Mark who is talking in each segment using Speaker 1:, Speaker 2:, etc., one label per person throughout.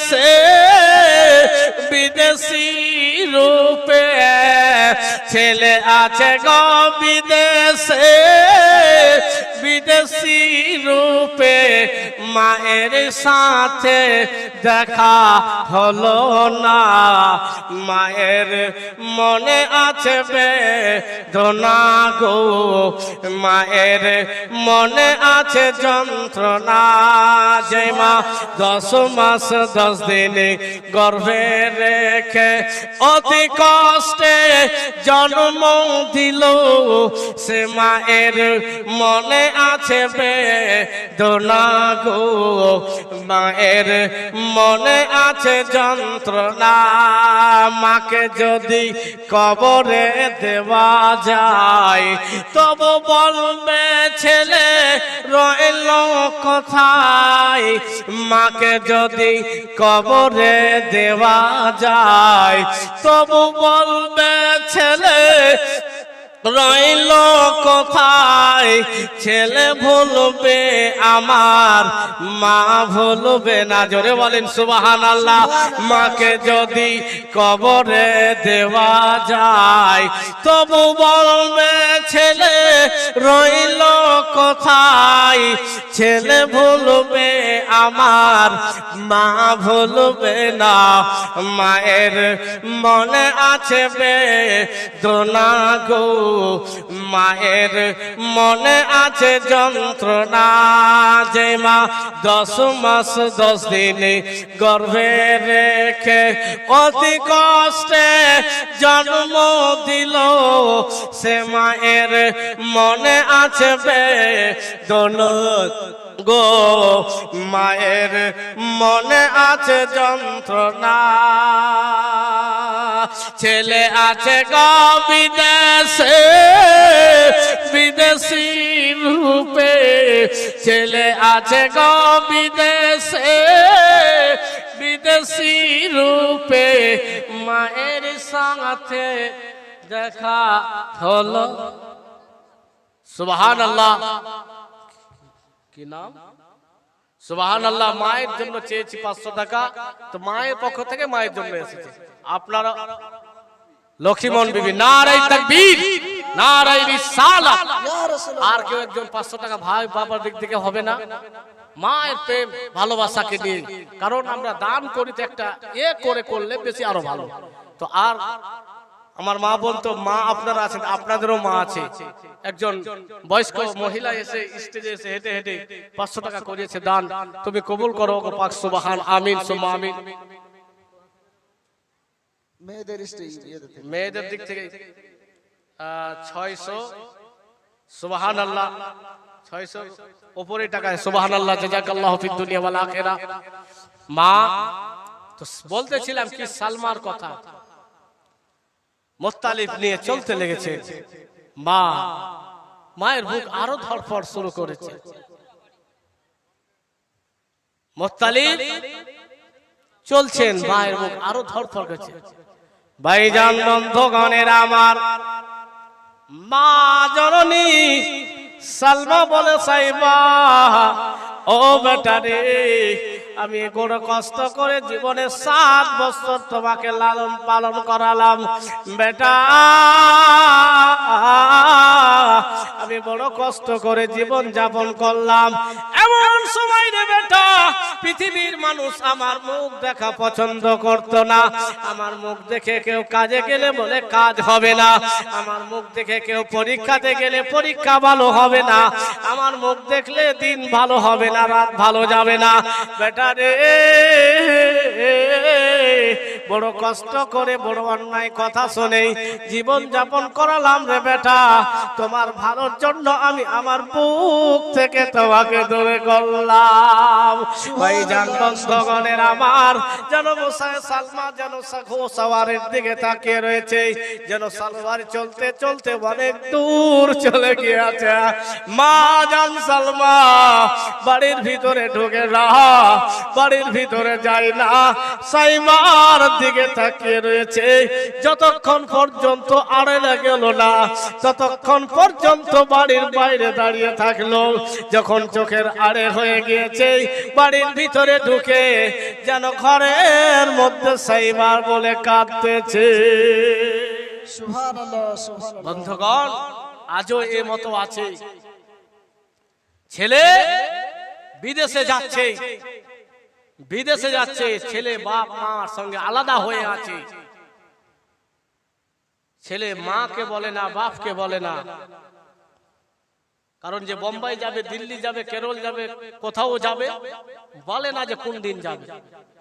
Speaker 1: সে বিদেশি রূপে ছেলে আছে গো বিদেশে বিদেশি রূপে মায়ের সাথে দেখা হলো না মায়ের মনে আছে বেদনা গো মায়ের মনে আছে যন্ত্রণা যে মা 10 মাস 10 দিন গর্ভে রেখে অতি কষ্টে জন্ম দিল সে মায়ের মনে আছে বেদনা গো মায়ের মনে আছে যন্ত্রণা মাকে যদি কবরে দেওয়া যায় তবু বলবে ছেলে রইল কোথায় মাকে যদি কবরে দেওয়া যায় তবু বলবে ছেলে রইল কোথায় ছেলে ভুলবে আমার মা ভুলবে না জোরে বলেন সুবহানাল্লাহ মাকে যদি কবরে দেওয়া যায় তবু বলবে ছেলে রইল কোথায় ছেলে ভুলবে আমার মা ভুলবে না মায়ের মনে আছে বেদনা গো মায়ের মনে আছে যন্ত্রণা যে মা 10 মাস 10 দিন গর্ভে রেখে অতি কষ্টে জন্ম দিল সে মায়ের মনে আছে বেদনা গো মায়ের মনে আছে যন্ত্রণা ছেলে আছে গো বিদেশে বিদেশি রূপে ছেলে আছে গো বিদেশে বিদেশি রূপে মায়ের সাথে দেখা হলো সুবহানাল্লাহ কি নাম সুবহানাল্লাহ মায়ের জন্য চেয়েছি 500 টাকা তো মায়ের পক্ষ থেকে মায়ের জন্য এসেছে আপনারা লক্ষ্মীমন বিবি নারায়ে তাকবীর নারায়ে রিসালাত আর কেউ একজন 500 টাকা ভাই বাবার দিক থেকে হবে না মায়ের প্রেম ভালোবাসাকে নিয়ে কারণ আমরা দান করিতে একটা করে করলে বেশি আরো ভালো তো আর আমার মা বলতো মা আপনারা আছেন আপনাদেরও মা আছে একজন বয়স্ক মহিলা এসে স্টেজে এসে হেঁটে হেঁটে 500 টাকা করিয়েছে দান তুমি কবুল করো গো পাক সুবহান আমিন সুম্মা আমিন মেয়েদের দিক থেকে 600 সুবহানাল্লাহ 600 উপরে টাকা সুবহানাল্লাহ জাযাকাল্লাহু ফিদ দুনিয়া ওয়াল আখিরা মা তো বলতেছিলাম কি সালমার কথা মুত্তালিব নিয়ে চলতে লেগেছে মা মায়ের বুক আরো ধড়ফড় শুরু করেছে মুত্তালিব চলছেন মায়ের বুক আরো ধড়ফড় করছে ভাইজান বন্ধুগণের আমার মা জননী সালমা বলে সাইবা ও বেটা রে আমি বড় কষ্ট করে জীবনে 7 বছর তোমাকে লালন পালন করালাম বেটা আমি বড় কষ্ট করে জীবন যাপন করলাম এমন সময় রে বেটা পৃথিবীর মানুষ আমার মুখ দেখা পছন্দ করত না আমার মুখ দেখে কেউ কাজে গেলে বলে কাজ হবে না আমার মুখ দেখে কেউ পরীক্ষাতে গেলে পরীক্ষা ভালো হবে না আমার মুখ দেখলে দিন ভালো হবে না রাত ভালো যাবে না বেটা রে বড় কষ্ট করে বড় অন্যায় কথা শুনে জীবন যাপন করালাম রে বেটা তোমার ভালোর জন্য আমি আমার বুক থেকে তোমাকে দূরে করলাম ভাইজান বন্ধুগণের আমার যেন সালমা যেন ঘোড়াওয়ারের দিকে তাকিয়ে রয়েছে যেন সালওয়ার চলতে চলতে অনেক দূর চলে গিয়েছে মা জান সালমা বাড়ির ভিতরে ঢুকে না বাড়ির ভিতরে যায় না সাইমার দিকে তাকিয়ে রয়েছে। যতক্ষণ পর্যন্ত আড়ালে গেল না ততক্ষণ পর্যন্ত বাড়ির বাইরে দাঁড়িয়ে থাকলো। যখন চোখের আড়ে হয়ে গিয়েছে বাড়ির ভিতরে ঢুকে যেন ঘরের মধ্যে সাইবার বলে কাঁদতেছে।
Speaker 2: সুবহানাল্লাহ সুবহানাল্লাহ।
Speaker 1: বন্ধুগণ, আজও এ মতো আছে। ছেলে বিদেশে যাচ্ছে, ছেলে বাপ মার সঙ্গে আলাদা হয়ে আছে। ছেলে মাকে বলে না, বাপকে বলে না। কারণ যে বোম্বাই যাবে, দিল্লি যাবে, কেরল যাবে, কোথাও যাবে, বলে না যে কোন দিন যাবে।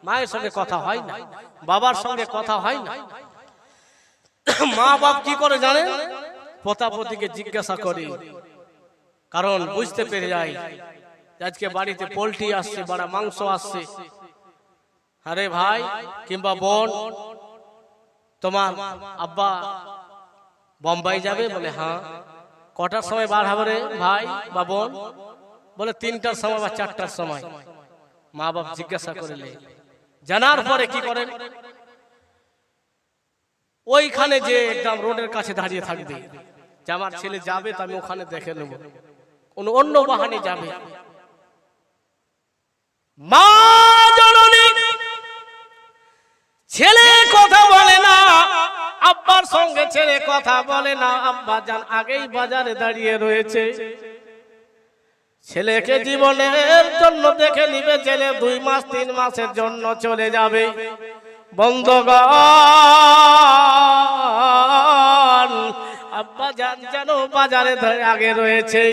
Speaker 1: মায়ের সঙ্গে কথা হয় না, বাবার সঙ্গে কথা হয় না। মা বাপ কি করে জানে? পোতাপতিকে জিজ্ঞাসা করে। কারণ বুঝতে পেরে যায় আজকে বাড়িতে পোল্ট্রি আসছে, বড় মাংস আসছে। আরে ভাই কিংবা বোন, তোমার আব্বা বোম্বাই যাবে? বলে হ্যাঁ। কটার সময় বার হবে রে ভাই বা বোন? বলে 3টার সময় বা 4টার সময়। মা বাপ জিজ্ঞাসা করলে জানার পরে কি করেন? ওইখানে যে একদম রোডের কাছে দাঁড়িয়ে থাকবে যে আমার ছেলে যাবে তো আমি ওখানে দেখে নেব, কোন অন্য বাহানে যাবে। মা জননী ছেলে কথা বলে না, আব্বার সঙ্গে ছেলে কথা বলে না। আব্বা জান আগেই বাজারে দাঁড়িয়ে রয়েছে, ছেলেকে জীবনের জন্য দেখে নিবে। ছেলে 2 মাস 3 মাসের জন্য চলে যাবে। বন্ধুগণ, আব্বা জান যেন বাজারে আগে রয়েছে,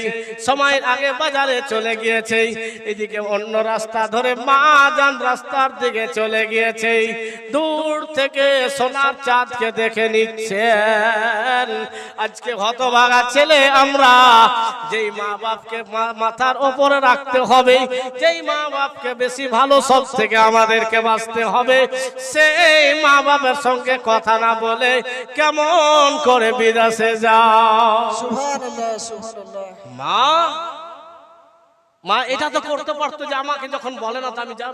Speaker 1: সময়ের আগে বাজারে চলে গিয়েছে। এদিকে অন্য রাস্তা ধরে মা জান রাস্তার দিকে চলে গিয়েছে। দূর থেকে সোনার চাঁদকে দেখে নিচ্ছেন। আজকে হতভাগা ছেলে আমরা, যেই মা বাপকে মাথার উপরে রাখতে হবে, যেই মা বাপকে বেশি ভালো সব থেকে আমাদেরকে বাঁচতে হবে, সেই মা বাবার সঙ্গে কথা না বলে কেমন করে বিদেশে যাও?
Speaker 2: সুবহানাল্লাহ সুবহানাল্লাহ।
Speaker 1: মা এটা তো করতে পারতো যে আমাকে যখন বলে না তো আমি যাব,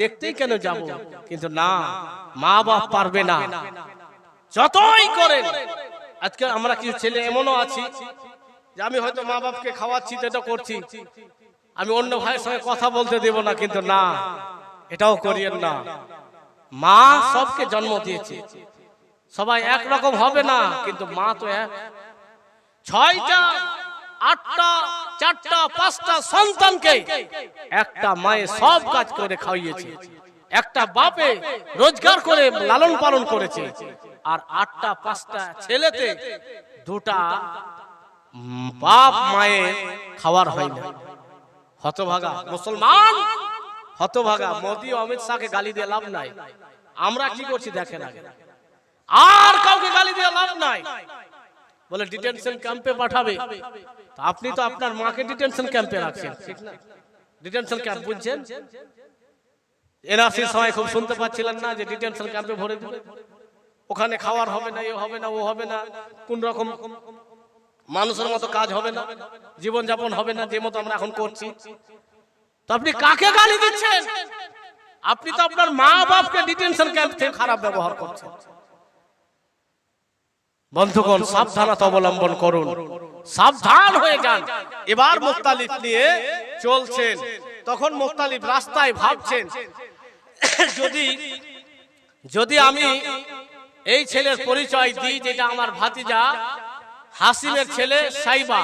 Speaker 1: দেখতেই কেন যাব? কিন্তু না, মা বাপ পারবে না যতই করেন। আজকে আমরা কিছু ছেলে এমনও আছি যে আমি হয়তো মা বাপকে খাওয়াচ্ছি, এটা করছি, আমি অন্য ভাইয়ের সঙ্গে কথা বলতে দেব না। কিন্তু না, এটাও করিয়েন না। মা সবকে জন্ম দিয়েছে, সবাই একরকম হবে না, কিন্তু মা তো এক। 6টা 8টা 4টা 5টা সন্তানকে একটা মায়ে সব কাজ করে খাইয়েছে, একটা বাপে রোজগার করে লালন পালন করেছে। আর 8টা 5টা ছেলেতে 2টা বাপ মায়ে খাওয়ার হয় না। হতভাগা মুসলমান, হতভাগা। মোদি অমিত শাহকে গালি দিয়ে লাভ নাই। আমরা কি করছি দেখেন আগে। আর কাউকে গালি দিয়ে লাভ নাই। বলে ডিটেনশন ক্যাম্পে পাঠাবে, আপনি তো আপনার মাকে ডিটেনশন ক্যাম্পে রাখছেন, ঠিক না? ডিটেনশন ক্যাম্প বুঝছেন? এনআরসির সময় খুব শুনতে পাচ্ছিলেন না যে ডিটেনশন ক্যাম্পে ভরে দিবে, ওখানে খাওয়ার হবে না, এ হবে না, ও হবে না, কোন রকম মানুষের মতো কাজ হবে না, জীবন যাপন হবে না যে মতো আমরা এখন করছি। তো আপনি কাকে গালি দিচ্ছেন? আপনি তো আপনার মা বাপকে ডিটেনশন ক্যাম্প থেকে খারাপ ব্যবহার করছেন। বন্ধুগণ, সাবধানতা অবলম্বন করুন, সাবধান হয়ে যান। এবার মুত্তালিব নিয়ে চলছেন, তখন মুত্তালিব রাস্তায় ভাবছেন যদি আমি এই ছেলের পরিচয় দিই যেটা আমার ভাতিজা হাসিমের ছেলে সাইবা,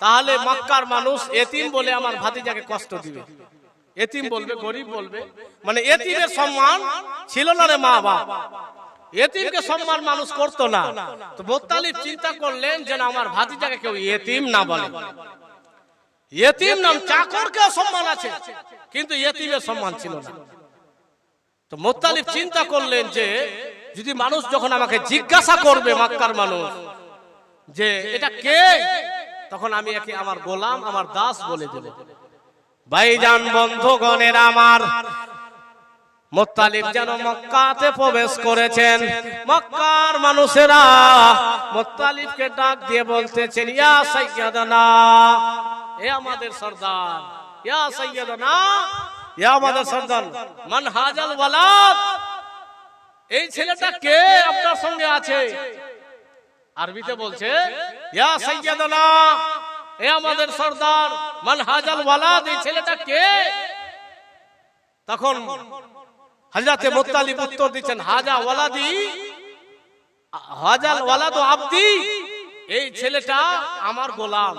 Speaker 1: তাহলে মক্কার মানুষ এতিম বলে আমার ভাতিজাকে কষ্ট দিবে। এতিম বলবে, গরিব বলবে, মানে এতিমের সম্মান ছিল না রে মা বাপ, এতিমকে সম্মান মানুষ করতো না। তো মুত্তালিব চিন্তা করলেন যে আমার ভাতিজাকে কেউ এতিম না বলে। এতিম নাম চাকরকে সম্মান আছে, কিন্তু এতিমের সম্মান ছিল না। তো মুত্তালিব চিন্তা করলেন যে যদি মানুষ যখন আমাকে জিজ্ঞাসা করবে মক্কার মানুষ যে এটা কে, তখন আমি একে আমার গোলাম, আমার দাস বলে দেব। ভাইজান বন্ধুগণের আমার, মুত্তালিব যেন মক্কাতে প্রবেশ করেছেন। মক্কার মানুষেরা মুত্তালিবকে ডাক দিয়ে বলতেছেন, ইয়া সাইয়্যিদানা, এ আমাদের সরদার, ইয়া সাইয়্যিদানা, ইয়া আমাদের সরদার, মান হাজাল ওয়ালাদ, এই ছেলেটা কে আপনার সঙ্গে আছে? আরবিতে বলছে ইয়া সাইয়্যিদানা, এ আমাদের সরদার, মান হাজাল ওয়ালাদ, এই ছেলেটা কে? তখন হযরতে মুত্তালিব উত্তর দিচ্ছেন, হাজা ওয়ালাদি, হাজাল ওয়ালাদু আবদি, এই ছেলেটা আমার গোলাম,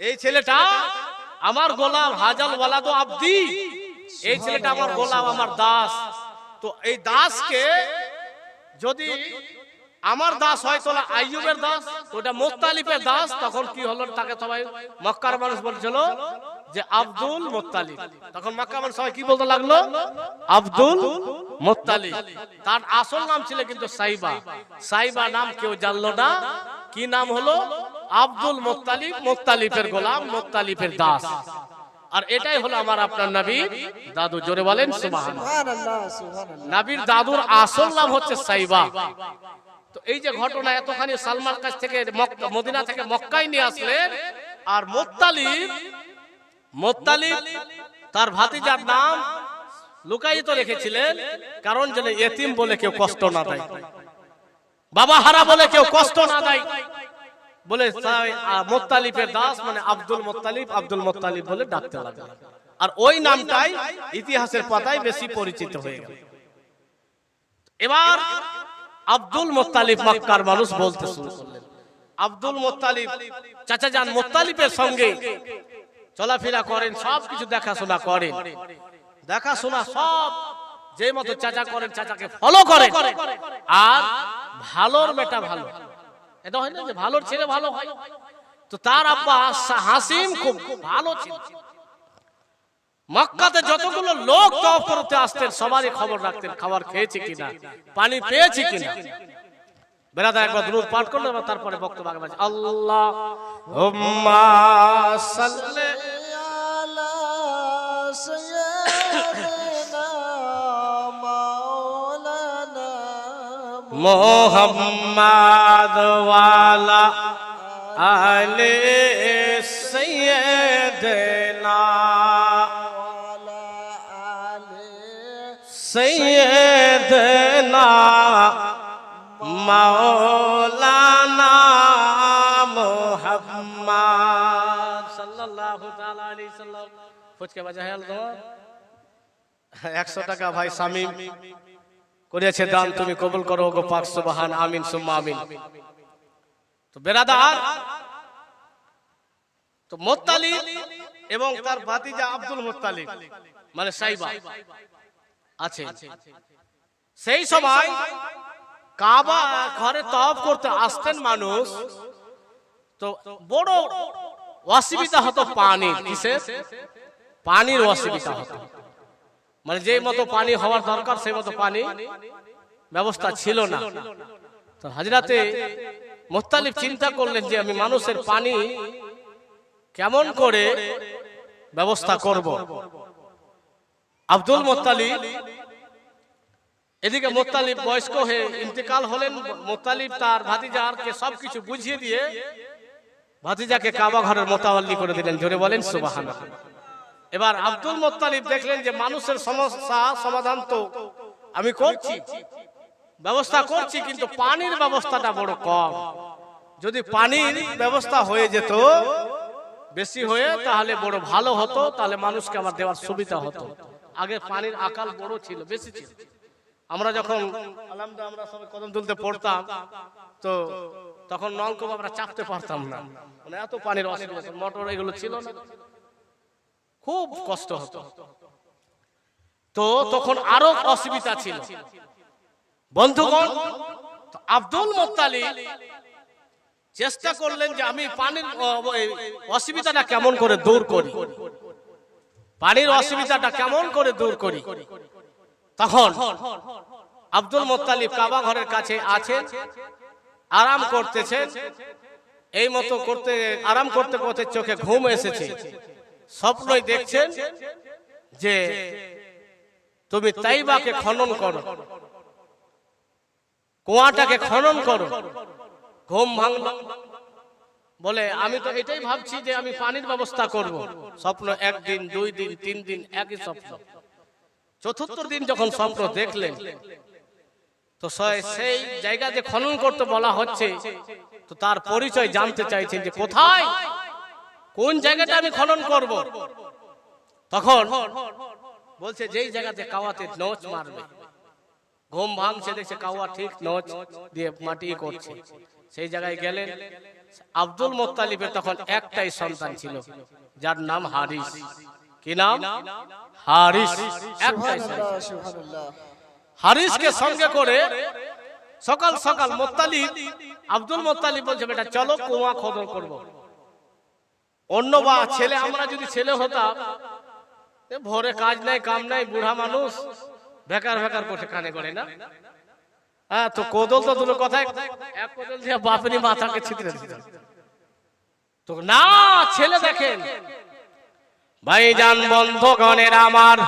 Speaker 1: এই ছেলেটা আমার গোলাম, হাজাল ওয়ালাদু আবদি, এই ছেলেটা আমার গোলাম, আমার দাস। তো এই দাসকে যদি আমার দাস হয় তাহলে আইয়ুবের দাস, ওটা মুত্তালিবের দাস, তখন কি হলো? তাকে সবাই মক্কার মানুষ বলছিল যে আব্দুল মুত্তালিব। তখন মক্কার মানুষ সবাই কি বলতে লাগলো? Abdul Muttalib. তার আসল নাম ছিল কিন্তু সাইবা। সাইবা নাম কেউ জানলো না, কি নাম হলো? আব্দুল মুত্তালিব, মুত্তালিবের গোলাম, মুত্তালিবের দাস। আর এটাই হলো আমার আপনার নবীর দাদু। জোরে বলেন সুবহানাল্লাহ।
Speaker 2: সুবহানাল্লাহ, সুবহানাল্লাহ।
Speaker 1: নবীর দাদুর আসল নাম হচ্ছে সাইবা। তো এই যে ঘটনা এতখানি সালমান কাছ থেকে মদিনা থেকে মক্কায় নিয়ে আসলেন, আর মুত্তালিব তার ভাতিজার নাম লুকায়িত রেখেছিলেন, কারণ যেন ইতিম বলে কেউ কষ্ট না দেয়, বাবা হারা বলে কেউ কষ্ট না দেয় বলে মুত্তালিবের দাস মানে আব্দুল মুত্তালিব, আব্দুল মুত্তালিব বলে ডাকতে লাগলেন। আর ওই নামটাই ইতিহাসের পাতায় বেশি পরিচিত হয়ে গেল। এবার আব্দুল মুত্তালিব মক্কার মানুষ বলতে শুরু করলেন, আব্দুল মুত্তালিব চাচা জান মুত্তালিবের সঙ্গে চলাফেরা করেন, সবকিছু দেখাশোনা করেন, দেখাশোনা সব যে মতো চাচা করেন, চাচাকে ফলো করেন। আর ভালোর বেটা ভালো, এটা হয় না যে ভালোর ছেলে ভালো হয়। তো তার আব্বা হাসিম খুব ভালো ছিল। মক্কাতে যতগুলো লোক তওয়াফ করতে আসতেন সবারই খবর রাখতেন, খাবার খেয়েছে কিনা, পানি পেয়েছে কিনা। বেরাদা একবার দুরূদ পাঠ করলো, এবং তারপরে বক্তব্য আগে বাজে। আল্লাহুম্মা সাল্লি
Speaker 2: আলা সাইয়্যিদিনা মাওলানা
Speaker 1: মুহাম্মাদ ওয়ালা আলি সাইয়্যিদিনা সৈয়দনা মাওলানা মুহাম্মদ সাল্লাল্লাহু তাআলা আলাইহি সাল্লাম। ফুচকে বাজা হেল তো 100 টাকা ভাই শামীম করেছে দান, তুমি কবুল করো গো পাক, সুবহান, আমিন সুম্মা আমিন। তো বেরাদার, তো মুত্তালিব এবং তার ভাতিজা আব্দুল মুত্তালিব মানে সাইবা আছে। সেই সময় কাবা ঘরে তওয়াফ করতে আসতেন মানুষ, তো বড় অসুবিধা হতো পানির। কিসের? পানির অসুবিধা হতো, মানে যেই মতো পানি হওয়ার দরকার সেই মতো পানি ব্যবস্থা ছিল না। তো হযরতে মুত্তালিব চিন্তা করলেন যে আমি মানুষের পানি কেমন করে ব্যবস্থা করব। আব্দুল মুত্তালিব এদিকে মুত্তালিব বয়স্ক হয়ে ইন্তেকাল হলেন। মুত্তালিব তার ভাতিজাকে সবকিছু বুঝিয়ে দিয়ে ভাতিজাকে কাবা ঘরের মোতাওয়াল্লি করে দিলেন। জোরে বলেন সুবহানাল্লাহ। এবার আব্দুল মুত্তালিব দেখলেন যে মানুষের সমস্যা সমাধান তো আমি করছি, ব্যবস্থা করছি, কিন্তু পানির ব্যবস্থাটা বড় কম। যদি পানির ব্যবস্থা হয়ে যেত বেশি হয়ে, তাহলে বড় ভালো হতো, তাহলে মানুষকে আমার দেওয়ার সুবিধা হতো। আগে পানির আকাল বড় ছিল, বেশি ছিল। আমরা যখন আলহামদুলিল্লাহ আমরা সবাই কদম তুলতে পড়তাম, তো তখন নলকূপ আমরা চাপতে পারতাম না, মানে এত পানির অসুবিধা, মোটর এগুলো ছিল না, খুব কষ্ট হতো। তো তখন আরো অসুবিধা ছিল। বন্ধুগণ, আব্দুল মুত্তালিব চেষ্টা করলেন যে আমি পানির অসুবিধাটা কেমন করে দূর করি, পানির অসুবিধাটা কেমন করে দূর করি। তখন আব্দুল মুত্তালিব কাবা ঘরের কাছে আছেন, আরাম করতেছেন। এই মতো করতে আরাম করতে করতে চোখে ঘুম এসেছে। স্বপ্নই দেখছেন যে তুমি তাইবাকে খনন করো, কুয়াটাকে খনন করো। ঘুম ভাঙল, বলে আমি তো এটাই ভাবছি যে আমি পানির ব্যবস্থা করব। স্বপ্ন একদিন, 2 দিন, 3 দিন একই স্বপ্ন। চতুর্থ দিন যখন স্বপ্ন দেখলেন, তো সেই জায়গা যে খনন করতে বলা হচ্ছে, তো তার পরিচয় জানতে চাইছেন যে কোথায়, কোন জায়গাটা আমি খনন করব। তখন বলছে যেই জায়গাতে কাওয়াতে নচ মারবে, ঘুম ভাঙছে, দেখছে কাওয়া ঠিক নচ দিয়ে মাটি করছে, সেই জায়গায় গেলেন। আব্দুল মুত্তালিবের তখন একটাই সন্তান ছিল, যার নাম হারিস। কি নাম? হারিস। একটাই সন্তান।
Speaker 2: সুবহানাল্লাহ, সুবহানাল্লাহ।
Speaker 1: হারিসকে সঙ্গে করে সকাল সকাল আব্দুল মুত্তালিব বলছে, বেটা চলো কুয়া খনন করব। অন্য বা ছেলে, আমরা যদি ছেলে হতাম, ভোরে কাজ নাই কাম নাই, বুড়া মানুষ বেকার বেকার বসে কানে করে না। হ্যাঁ, তো কোদল তো দুটো কথায়, এক কোদল দিয়ে বাপেরই মাথাকে ছিটরে দিত। তো না, ছেলে দেখেন ভাইজান বন্ধুগণের আমার,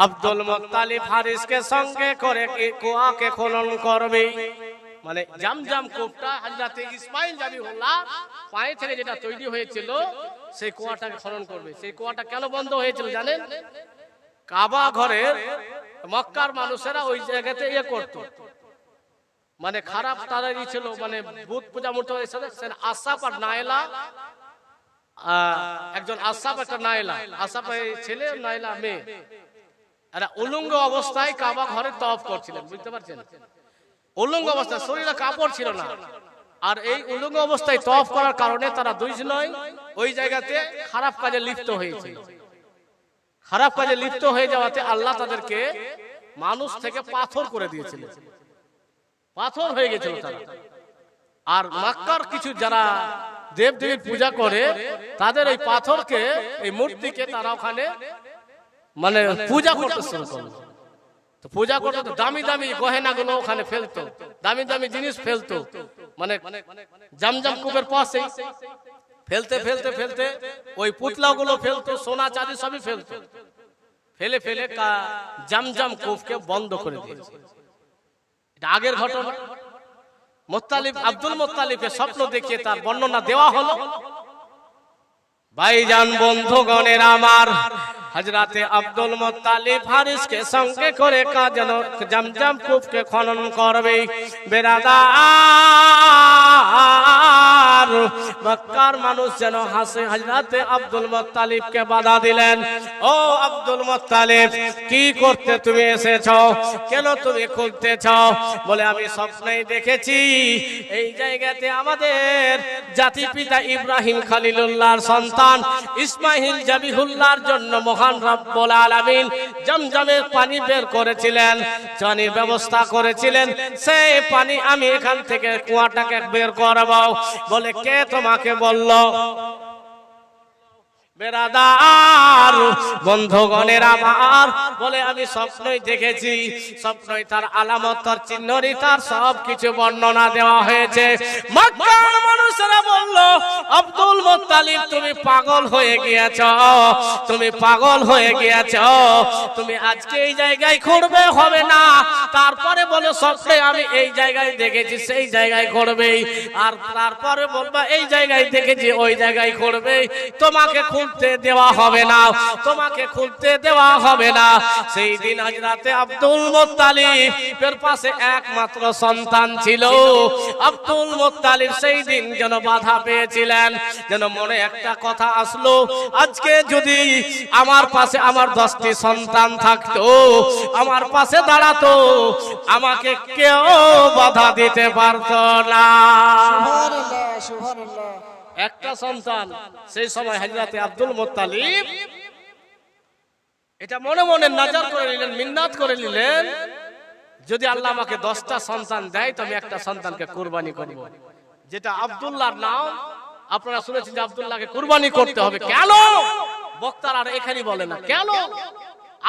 Speaker 1: আব্দুল মুত্তালিব হারিসকে সঙ্গে করে কুয়াকে খনন করবে। মানে জামজাম কূপটা হযরতে ইসমাইল জাবিহুল্লাহ পায়ে থেকে যেটা তৈরি হয়েছিল, সেই কুয়াটাকে খনন করবে। সেই কুয়াটা কেন বন্ধ হয়েছিল জানেন? কাবা ঘরের মক্কার মানুষেরা ওই জায়গাতে করত, মানে খারাপ তারাই ছিল, মানে বুত পূজা মূর্তি আসাফ আর নাইলা, একজন আসাফ একটা নাইলা, আসাফ ছেলে নাইলা মেয়ে, এরা উলঙ্গ অবস্থায় কাবা ঘরে তওয়াফ করছিলেন। বুঝতে পারছেন? উলঙ্গ অবস্থায়, শরীরে কাপড় ছিল না। আর এই উলঙ্গ অবস্থায় তওয়াফ করার কারণে তারা দুইজনই ওই জায়গাতে খারাপ কাজে লিপ্ত হয়েছিল। খারাপ কাজে লিপ্ত হয়ে যাওয়াতে আল্লাহ তাদেরকে মানুষ থেকে পাথর করে দিয়েছিল, পাথর হয়ে গেছিল তারা। আর মক্কার কিছু যারা দেব দেবীর পূজা করে, তাদের এই পাথরকে, এই মূর্তিকে তারা ওখানে মানে পূজা করতে শুরু করলো। তো পূজা করতে তো দামি দামি গহেনাগুলো ওখানে ফেলতো, দামি দামি জিনিস ফেলতো, মানে জামজাম কূপের পাশে ফেলতে ফেলতে ফেলতে ওই পুতলাগুলো ফেলতো, সোনা চাঁদি সবই ফেলতো। ফেলে ফেলে জামজাম কূপকে বন্ধ করে দিয়েছে। এটা আগের ঘটনা। আব্দুল মুত্তালিবকে স্বপ্ন দেখিয়ে তার বর্ণনা দেওয়া হলো। ভাইজান বন্ধুগণের আমার, হযরতে আব্দুল মুত্তালিব হারিসকে সঙ্গে করে জামজাম কূপকে খনন করবে। বেরাদার মক্কার মানুষ যেন হাসে, হযরতে আব্দুল মুত্তালিবকে বাধা দিলেন। ও আব্দুল মুত্তালিব, কি করতে তুমি এসেছো? কেন তুমি খুলতেছো? বলে আমি স্বপ্নেই দেখেছি এই জায়গাতে আমাদের জাতি পিতা ইব্রাহিম খলিলুল্লাহর সন্তান ইসমাইল জাবিহুল্লাহর জন্য মহান রব্বুল আলামিন জমজমের পানি বের করেছিলেন, পানির ব্যবস্থা করেছিলেন। সেই পানি আমি এখান থেকে কুয়াটাকে বের করব। বলে কে তোমাকে বলল? বেরাদার বন্ধুগণের আমার, বলে আমি স্বপ্নই দেখেছি। স্বপ্নই তার আলামত, তার চিহ্নই, তার সবকিছু বর্ণনা দেওয়া হয়েছে। মক্কার মানুষেরা বলল, আব্দুল মুত্তালিব তুমি পাগল হয়ে গিয়েছ, তুমি পাগল হয়ে গিয়েছ, তুমি আজকে এই জায়গায় খুঁড়বে হবে না। তারপরে বলে স্বপ্নে আমি এই জায়গায় দেখেছি, সেই জায়গায় খুঁড়বে। আর তারপরে বলবা এই জায়গায় দেখেছি, ওই জায়গায় খুঁড়বে। তোমাকে খুলতে দেওয়া হবে না, তোমাকে খুলতে দেওয়া হবে না। সেই দিন হযরতে আব্দুল মুত্তালিবের পাশে একমাত্র সন্তান ছিল। আব্দুল মুত্তালিব সেই দিন যেন বাধা পেয়েছিলেন, যেন মনে একটা কথা আসলো, আজকে যদি আমার পাশে আমার 10টি সন্তান থাকতো, আমার পাশে দাঁড়াতো, আমাকে কেউ বাধা দিতে পারতো না।
Speaker 2: সুবহানাল্লাহ, সুবহানাল্লাহ।
Speaker 1: একটা সন্তান। সেই সময় হযরতে আব্দুল মুত্তালিব এটা মনে মনে নাজার করে নিলেন, মিন্নাত করে নিলেন, যদি আল্লাহ আমাকে 10টা সন্তান দেয় তো আমি একটা সন্তানকে কুরবানি করব। যেটা আব্দুল্লাহর নাম, আপনারা শুনেছেন যে আব্দুল্লাহকে কুরবানি করতে হবে। কেন? বক্তারা আর এখানেই বলে না কেন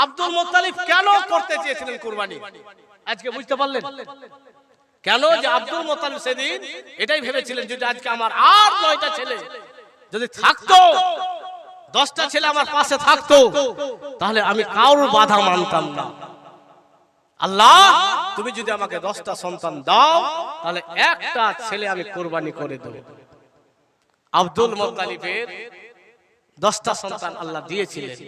Speaker 1: আব্দুল মুত্তালিব কেন করতে চেয়েছিলেন কুরবানি, আজকে বুঝতে পারলেন? কেন? যে আব্দুল মুত্তালিব সেদিন এটাই ভেবেছিলেন, যদি আজকে আমার আর 9টা ছেলে যদি থাকতো, 10টা ছেলে আমার পাশে থাকতো, তাহলে আমি কারোর বাধা মানতাম না। আল্লাহ তুমি যদি আমাকে 10টা সন্তান দাও, তাহলে একটা ছেলে আমি কুরবানি করে দেব। আব্দুল মুত্তালিবের 10টা সন্তান আল্লাহ দিয়েছিলেন।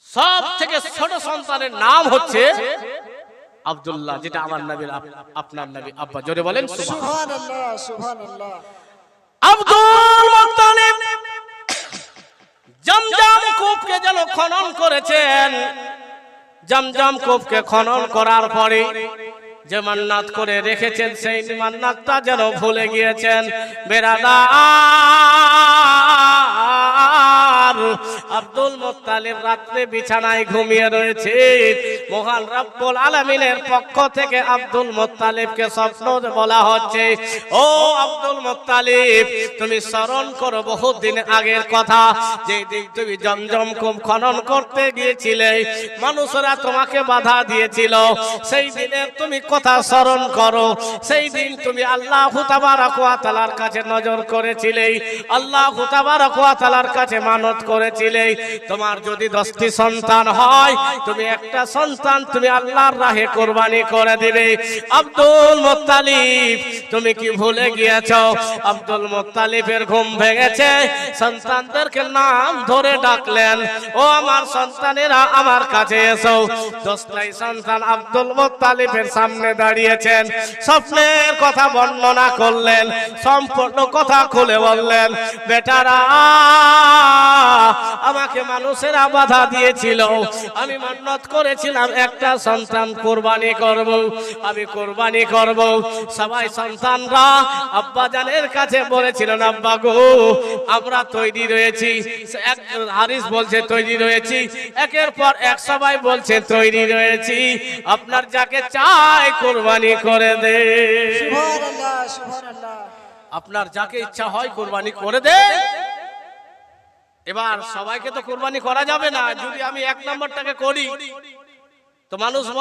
Speaker 1: সব থেকে ছোট সন্তানের নাম হচ্ছে আব্দুল্লাহ, যেটা আমার নবীর আপনার নবী আব্বা। জোরে বলেন
Speaker 2: সুবহানাল্লাহ সুবহানাল্লাহ।
Speaker 1: আব্দুল মুত্তালিব জমজম কূপকে যেন খনন করেছেন। জমজম কূপকে খনন করার পরে যে মান্নাত করে রেখেছেন সেই মান্নাতটা যেন ভুলে গিয়েছেন। বেরাদার আব্দুল মুত্তালিব রাত্রে বিছানায় ঘুমিয়ে রয়েছে। মহান রব্বুল আলামিনের পক্ষ থেকে আব্দুল মুত্তালিবকে স্বপ্ন বলা হচ্ছে, ও আব্দুল মুত্তালিব, তুমি স্মরণ করো বহুত দিন আগের কথা, যেই দিন তুমি জমজম কূপ খনন করতে গিয়েছিলে, মানুষরা তোমাকে বাধা দিয়েছিল। সেই দিনের তুমি কথা স্মরণ করো। সেই দিন তুমি আল্লাহ তাবারক ওয়া তাআলার কাছে নজর করেছিলে, আল্লাহ তাবারক ওয়া তাআলার কাছে মানত করেছিলে, তোমার যদি 10টি সন্তান হয় তুমি একটা সন্তান তুমি আল্লাহর রাহে কুরবানি করে দিবে। আব্দুল মুত্তালিব, তুমি কি ভুলে গিয়েছো? আব্দুল মুত্তালিবের ঘুম ভেঙেছে, সন্তানদেরকে নাম ধরে ডাকলেন, ও আমার সন্তানেরা আমার কাছে এসো। 10টাই সন্তান আব্দুল মুত্তালিবের সামনে দাঁড়িয়েছেন। স্বপ্নের কথা বর্ণনা করলেন, সম্পূর্ণ কথা খুলে বললেন, বেটারা, আমাকে মানুষেরা বাধা দিয়েছিল, আমি মান্নত করেছিলাম একটা সন্তান কুরবানি করব, আমি কুরবানি করব। সবাই সন্তানরা আব্বা জানের কাছে বলেছিলেন, আব্বা গো, আমরা তৈরি রয়েছি। এক হারিস বলছে তৈরি রয়েছি, একের পর এক সবাই বলছে তৈরি রয়েছি, আপনার যাকে চাই কুরবানি করে দে।
Speaker 2: সুবহানাল্লাহ সুবহানাল্লাহ।
Speaker 1: আপনার যাকে ইচ্ছা হয় কুরবানি করে দে। এবার সবাইকে তো কুরবানি করা যাবে না, যদি আমি 1 নম্বরটাকে করি তো মানুষ